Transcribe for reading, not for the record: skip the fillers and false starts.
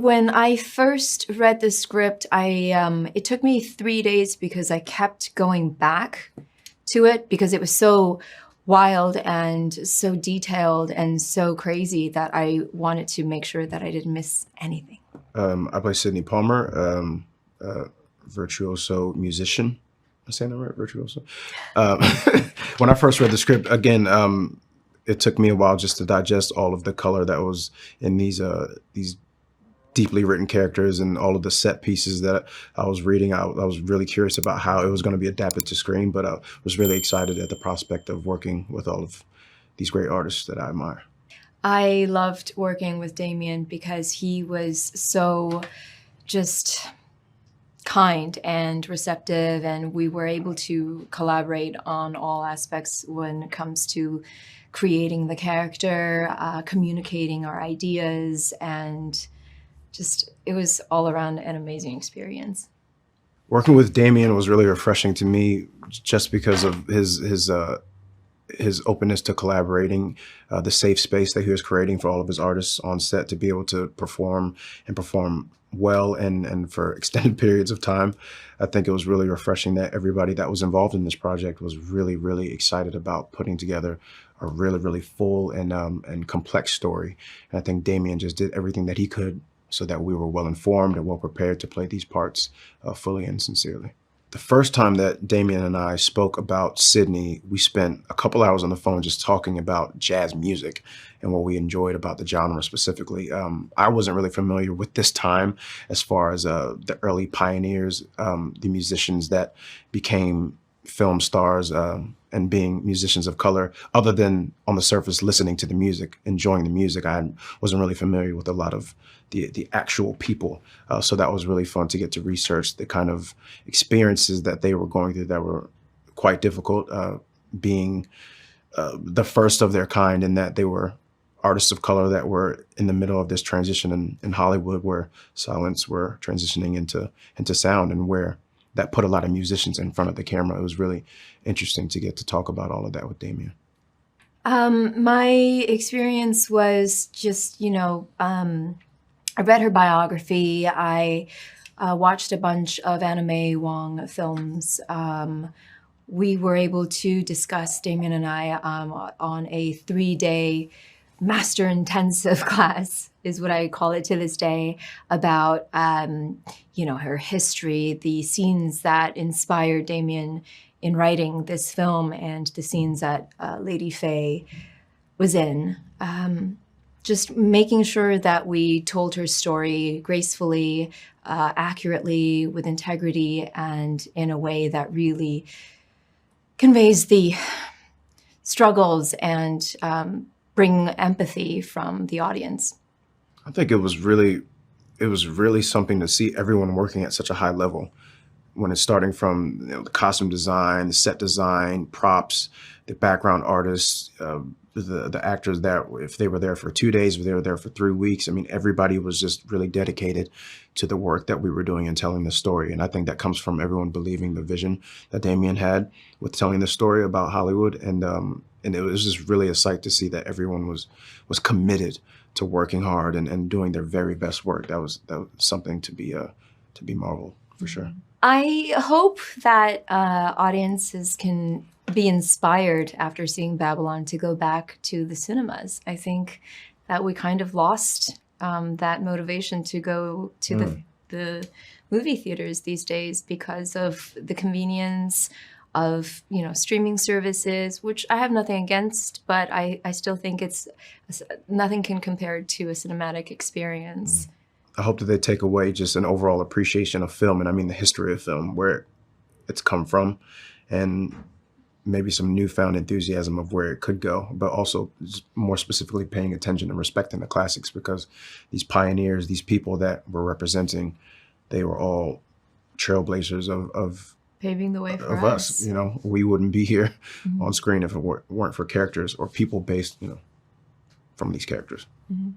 When I first read the script, it took me 3 days because I kept going back to it because it was so wild and so detailed and so crazy that I wanted to make sure that I didn't miss anything. I play Sidney Palmer, virtuoso musician. Am I saying that right? Virtuoso. When I first read the script, again, it took me a while just to digest all of the color that was in these deeply written characters and all of the set pieces that I was reading. I was really curious about how it was going to be adapted to screen, but I was really excited at the prospect of working with all of these great artists that I admire. I loved working with Damien because he was so just kind and receptive, and we were able to collaborate on all aspects when it comes to creating the character, communicating our ideas, and just, it was all around an amazing experience. Working with Damien was really refreshing to me just because of his openness to collaborating, the safe space that he was creating for all of his artists on set to be able to perform well and for extended periods of time. I think it was really refreshing that everybody that was involved in this project was really, really excited about putting together a really, really full and complex story. And I think Damien just did everything that he could so that we were well informed and well prepared to play these parts fully and sincerely. The first time that Damien and I spoke about Sidney, we spent a couple hours on the phone just talking about jazz music and what we enjoyed about the genre specifically. I wasn't really familiar with this time as far as the early pioneers, the musicians that became film stars and being musicians of color, other than on the surface listening to the music, enjoying the music. I wasn't really familiar with a lot of the actual people. So that was really fun to get to research the kind of experiences that they were going through that were quite difficult, being the first of their kind in that they were artists of color that were in the middle of this transition in Hollywood where silence were transitioning into sound and where that put a lot of musicians in front of the camera. It was really interesting to get to talk about all of that with Damien. My experience was just, I read her biography. I watched a bunch of Anime Wong films. We were able to discuss, Damien and I, on a 3-day master intensive class, is what I call it to this day, about her history, the scenes that inspired Damien in writing this film, and the scenes that Lady Faye was in. Just making sure that we told her story gracefully, accurately, with integrity, and in a way that really conveys the struggles and bring empathy from the audience. I think it was really something to see everyone working at such a high level. When it's starting from the costume design, the set design, props, the background artists, the actors that if they were there for 2 days, if they were there for 3 weeks, I mean, everybody was just really dedicated to the work that we were doing and telling the story. And I think that comes from everyone believing the vision that Damien had with telling the story about Hollywood. And it was just really a sight to see that everyone was committed to working hard and doing their very best work. That was something to be marveled for sure. I hope that audiences can be inspired after seeing Babylon to go back to the cinemas. I think that we kind of lost that motivation to go to the movie theaters these days because of the convenience of streaming services, which I have nothing against, but I still think nothing can compare to a cinematic experience. I hope that they take away just an overall appreciation of film, and I mean the history of film, where it's come from, and maybe some newfound enthusiasm of where it could go, but also just more specifically paying attention and respecting the classics, because these pioneers, these people that we're representing, they were all trailblazers of paving the way for us. We wouldn't be here on screen if it weren't for characters or people based, from these characters. Mm-hmm.